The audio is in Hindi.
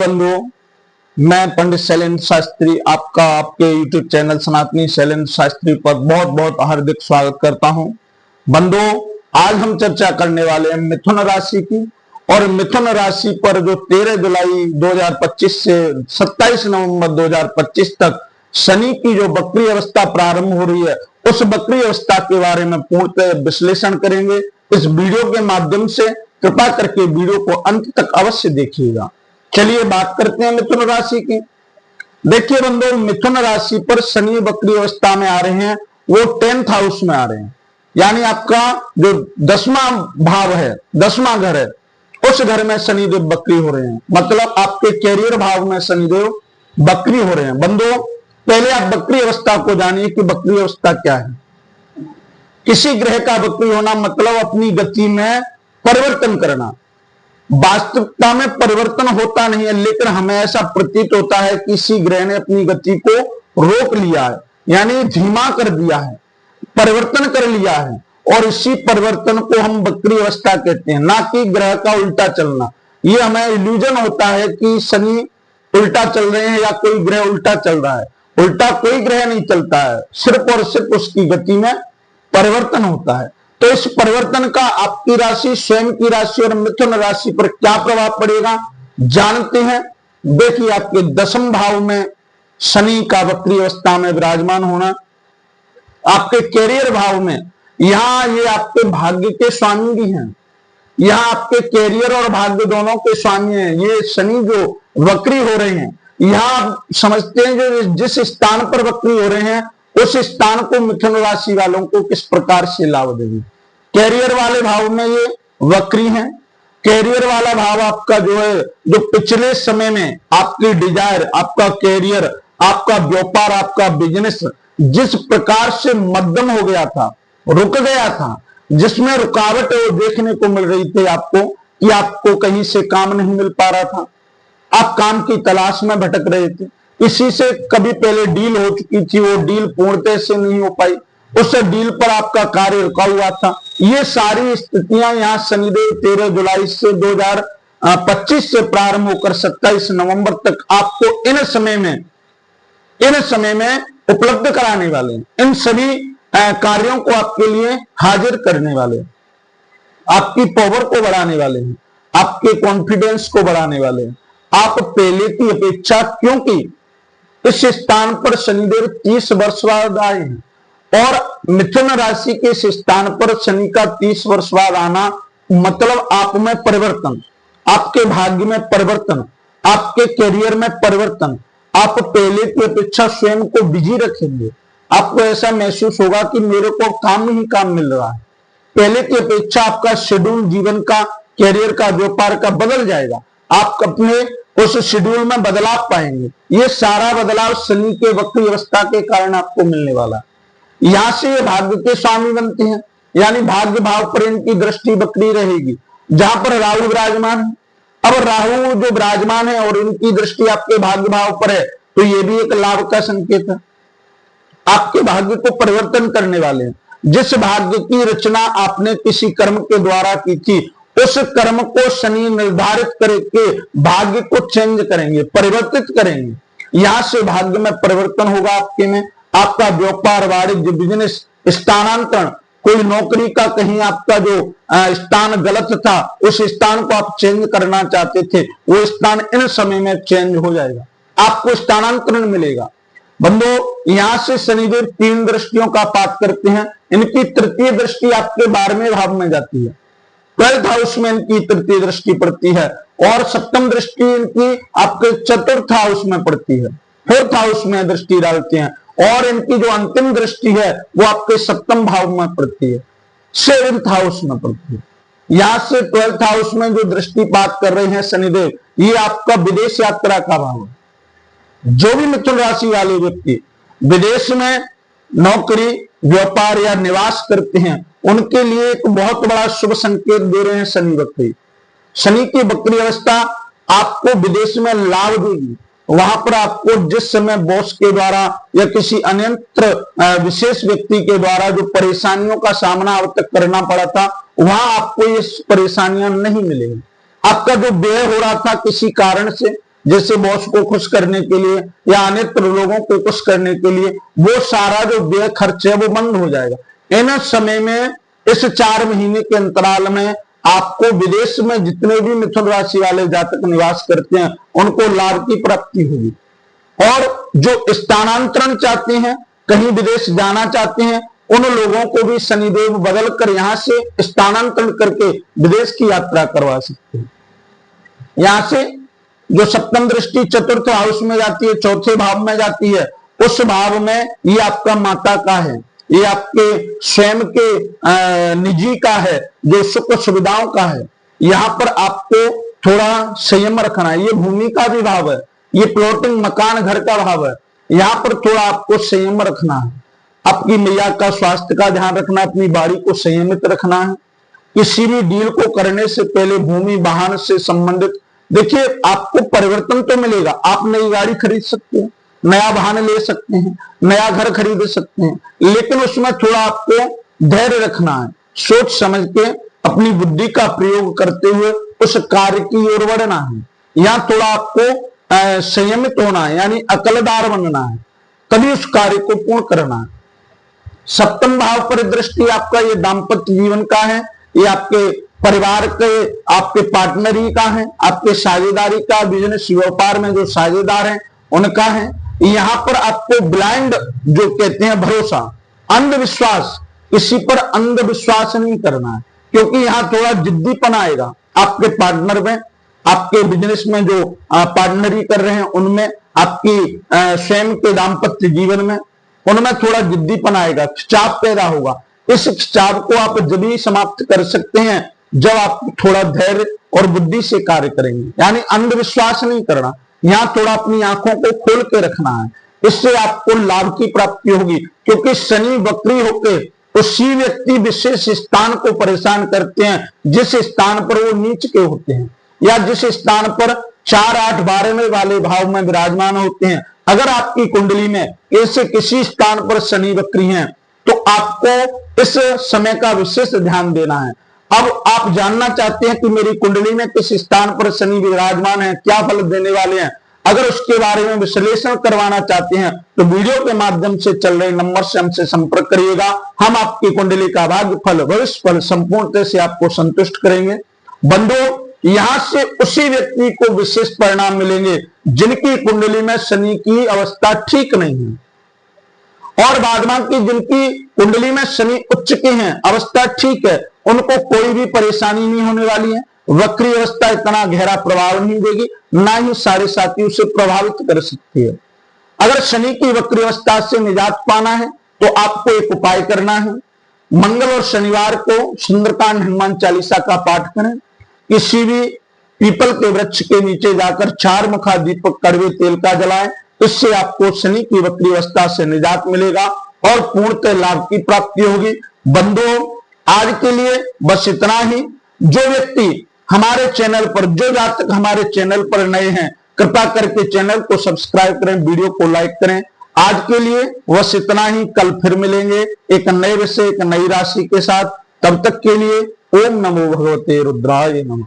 बंधुओं, मैं पंडित शैलेंद्र शास्त्री आपका आपके YouTube चैनल सनातनी शैलेंद्र शास्त्री पर बहुत बहुत हार्दिक स्वागत करता हूं। बंधुओं, आज हम चर्चा करने वाले हैं मिथुन राशि की। और मिथुन राशि पर जो 13 जुलाई 2025 से 27 नवंबर 2025 तक शनि की जो वक्री अवस्था प्रारंभ हो रही है, उस वक्री अवस्था के बारे में पूर्णतः विश्लेषण करेंगे इस वीडियो के माध्यम से। कृपा करके वीडियो को अंत तक अवश्य देखिएगा। चलिए बात करते हैं मिथुन राशि की। देखिए बंधुओं, मिथुन राशि पर शनि वक्री अवस्था में आ रहे हैं, वो 10th हाउस में आ रहे हैं। यानी आपका जो 10वां भाव है, 10वां घर है, उस घर में शनिदेव वक्री हो रहे हैं। मतलब आपके कैरियर भाव में शनिदेव वक्री हो रहे हैं। बंधुओं, पहले आप वक्री अवस्था को जानिए कि वक्री अवस्था क्या है। किसी ग्रह का वक्री होना मतलब अपनी गति में परिवर्तन करना। वास्तविकता में परिवर्तन होता नहीं है, लेकिन हमें ऐसा प्रतीत होता है कि किसी ग्रह ने अपनी गति को रोक लिया है, यानी धीमा कर दिया है, परिवर्तन कर लिया है। और इसी परिवर्तन को हम वक्री अवस्था कहते हैं, ना कि ग्रह का उल्टा चलना। ये हमें इल्यूजन होता है कि शनि उल्टा चल रहे हैं या कोई ग्रह उल्टा चल रहा है। उल्टा कोई ग्रह नहीं चलता है, सिर्फ और सिर्फ उसकी गति में परिवर्तन होता है। तो इस परिवर्तन का आपकी राशि, स्वयं की राशि और मिथुन राशि पर क्या प्रभाव पड़ेगा जानते हैं। देखिए, आपके 10वें भाव में शनि का वक्री अवस्था में विराजमान होना, आपके कैरियर भाव में, यहां ये आपके भाग्य के स्वामी भी हैं। यहां आपके कैरियर और भाग्य दोनों के स्वामी हैं। ये शनि जो वक्री हो रहे हैं, यहां समझते हैं जो जिस स्थान पर वक्री हो रहे हैं, उस स्थान को मिथुन राशि वालों को किस प्रकार से लाभ देगी। कैरियर वाले भाव में ये वक्री हैं। कैरियर वाला भाव आपका जो है, जो पिछले समय में आपकी डिजायर, आपका कैरियर, आपका व्यापार, आपका बिजनेस जिस प्रकार से मध्यम हो गया था, रुक गया था, जिसमें रुकावट देखने को मिल रही थी आपको, कि आपको कहीं से काम नहीं मिल पा रहा था, आप काम की तलाश में भटक रहे थे, इसी से कभी पहले डील हो चुकी थी, वो डील पूर्णतः से नहीं हो पाई, उस डील पर आपका कार्य रुका हुआ था। ये सारी स्थितियां यहाँ शनिदेव 13 जुलाई से 2025 से प्रारंभ होकर 27 नवंबर तक आपको इन समय में उपलब्ध कराने वाले हैं। इन सभी कार्यों को आपके लिए हाजिर करने वाले हैं, आपकी पावर को बढ़ाने वाले हैं, आपके कॉन्फिडेंस को बढ़ाने वाले हैं। आप पहले की अपेक्षा, क्योंकि इस स्थान पर शनिदेव 30 वर्ष बाद आए हैं, और मिथुन राशि के इस स्थान पर शनि का 30 वर्ष बाद आना मतलब आप में परिवर्तन, आपके भाग्य में परिवर्तन, आपके करियर में परिवर्तन। आप पहले की अपेक्षा स्वयं को बिजी रखेंगे। आपको ऐसा महसूस होगा कि मेरे को काम ही काम मिल रहा है। पहले की अपेक्षा आपका शेड्यूल जीवन का, कैरियर का, व्यापार का बदल जाएगा। आप अपने उस शेड्यूल में बदलाव पाएंगे। ये सारा बदलाव शनि के वक्री अवस्था के कारण आपको मिलने वाला है। यहां से ये भाग्य के स्वामी बनते हैं, यानी भाग्य भाव पर इनकी दृष्टि वक्री रहेगी, जहां पर राहु विराजमान है। अब राहु जो विराजमान है और इनकी दृष्टि आपके भाग्य भाव पर है, तो ये भी एक लाभ का संकेत है। आपके भाग्य को परिवर्तन करने वाले हैं। जिस भाग्य की रचना आपने किसी कर्म के द्वारा की थी, उस कर्म को शनि निर्धारित करके भाग्य को चेंज करेंगे, परिवर्तित करेंगे। यहां से भाग्य में परिवर्तन होगा आपके में। आपका व्यापार, वाणिज्य, बिजनेस, स्थानांतरण, कोई नौकरी का कहीं आपका जो स्थान गलत था, उस स्थान को आप चेंज करना चाहते थे, वो स्थान इन समय में चेंज हो जाएगा, आपको स्थानांतरण मिलेगा। बंधुओं, यहां से शनिदेव 3 दृष्टियों का पाठ करते हैं। इनकी तृतीय दृष्टि आपके 12वें भाव में जाती है, 12th हाउस में इनकी तृतीय दृष्टि पड़ती है, और 7वीं दृष्टि इनकी आपके 4th हाउस में पड़ती है, 4th हाउस में दृष्टि डालते हैं। और इनकी जो अंतिम दृष्टि है वो आपके 7वें भाव में पड़ती है, 7th हाउस में पड़ती है। यहां से 12th हाउस में जो दृष्टिपात कर रहे हैं शनिदेव, ये आपका विदेश यात्रा का भाव है। जो भी मिथुन राशि वाले व्यक्ति विदेश में नौकरी, व्यापार या निवास करते हैं, उनके लिए एक बहुत बड़ा शुभ संकेत दे रहे हैं शनि वक्री। शनि की वक्री अवस्था आपको विदेश में लाभ देगी। वहां पर आपको जिस समय बॉस के द्वारा या किसी अन्यत्र विशेष व्यक्ति के द्वारा जो परेशानियों का सामना अब तक करना पड़ा था, वहां आपको ये परेशानियां नहीं मिलेंगी। आपका जो व्यय हो रहा था किसी कारण से, जैसे बॉस को खुश करने के लिए या अन्य लोगों को खुश करने के लिए, वो सारा जो व्यय खर्च है वो बंद हो जाएगा। इन समय में इस 4 महीने के अंतराल में आपको विदेश में जितने भी मिथुन राशि वाले जातक निवास करते हैं उनको लाभ की प्राप्ति होगी। और जो स्थानांतरण चाहते हैं, कहीं विदेश जाना चाहते हैं, उन लोगों को भी शनिदेव बदल कर यहां से स्थानांतरण करके विदेश की यात्रा करवा सकते हैं। यहां से जो सप्तम दृष्टि चतुर्थ हाउस में जाती है, चौथे भाव में जाती है, उस भाव में ये आपका माता का है, ये आपके स्वयं के निजी का है, जो सुख सुविधाओं का है। यहां पर आपको थोड़ा संयम रखना है। ये भूमि का भी भाव है, ये प्लॉटिंग मकान घर का भाव है। यहां पर थोड़ा आपको संयम रखना है, आपकी मैया का स्वास्थ्य का ध्यान रखना, अपनी बाड़ी को संयमित रखना है। किसी भी डील को करने से पहले भूमि वाहन से संबंधित, देखिए आपको परिवर्तन तो मिलेगा, आप नई गाड़ी खरीद सकते हैं, नया वाहन ले सकते हैं, नया घर खरीद सकते हैं, लेकिन उसमें थोड़ा आपको धैर्य रखना है, सोच समझ के अपनी बुद्धि का प्रयोग करते हुए उस कार्य की ओर बढ़ना है। यहां थोड़ा आपको संयमित होना है, यानी अकलदार बनना है, तभी उस कार्य को पूर्ण करना है। सप्तम भाव पर दृष्टि आपका ये दाम्पत्य जीवन का है, ये आपके परिवार के, आपके पार्टनरी का है, आपके साझेदारी का, बिजनेस व्यापार में जो साझेदार हैं उनका है। यहां पर आपको ब्लाइंड जो कहते हैं भरोसा, अंधविश्वास, किसी पर अंधविश्वास नहीं करना है, क्योंकि यहां थोड़ा जिद्दीपन आएगा आपके पार्टनर में, आपके बिजनेस में जो पार्टनरी कर रहे हैं उनमें, आपकी स्वयं के दाम्पत्य जीवन में, उनमें थोड़ा जिद्दीपन आएगा, खिंचाव पैदा होगा। इस खिंचाव को आप जब ही समाप्त कर सकते हैं जब आप थोड़ा धैर्य और बुद्धि से कार्य करेंगे, यानी अंधविश्वास नहीं करना। यहां थोड़ा अपनी आंखों को खोल के रखना है, इससे आपको लाभ की प्राप्ति होगी, क्योंकि शनि वक्री होकर उसी व्यक्ति विशेष स्थान को परेशान करते हैं जिस स्थान पर वो नीच के होते हैं, या जिस स्थान पर 4, 8, 12 वाले भाव में विराजमान होते हैं। अगर आपकी कुंडली में ऐसे किसी स्थान पर शनि वक्री हैं तो आपको इस समय का विशेष ध्यान देना है। अब आप जानना चाहते हैं कि मेरी कुंडली में किस स्थान पर शनि विराजमान है, क्या फल देने वाले हैं, अगर उसके बारे में विश्लेषण करवाना चाहते हैं तो वीडियो के माध्यम से चल रहे नंबर से हमसे संपर्क करिएगा। हम आपकी कुंडली का भाग्य फल, भविष्य फल संपूर्णतः से आपको संतुष्ट करेंगे। बंधु, यहां से उसी व्यक्ति को विशेष परिणाम मिलेंगे जिनकी कुंडली में शनि की अवस्था ठीक नहीं है, और बाद की जिनकी कुंडली में शनि उच्च के हैं, अवस्था ठीक है, उनको कोई भी परेशानी नहीं होने वाली है। वक्री अवस्था इतना गहरा प्रभाव नहीं देगी, ना ही साढ़े साथी उसे प्रभावित कर सकती है। अगर शनि की वक्री अवस्था से निजात पाना है तो आपको एक उपाय करना है, मंगल और शनिवार को सुंदरकांड हनुमान चालीसा का पाठ करें, किसी भी पीपल के वृक्ष के नीचे जाकर 4 मुखा दीपक कड़वे तेल का जलाएं, इससे आपको शनि की वक्री अवस्था से निजात मिलेगा और पूर्णतः लाभ की प्राप्ति होगी। बंधुओं, आज के लिए बस इतना ही। जो व्यक्ति हमारे चैनल पर, जो जातक हमारे चैनल पर नए हैं, कृपा करके चैनल को सब्सक्राइब करें, वीडियो को लाइक करें। आज के लिए बस इतना ही, कल फिर मिलेंगे एक नए विषय, एक नई राशि के साथ। तब तक के लिए ओम नमो भगवते रुद्राय नमः।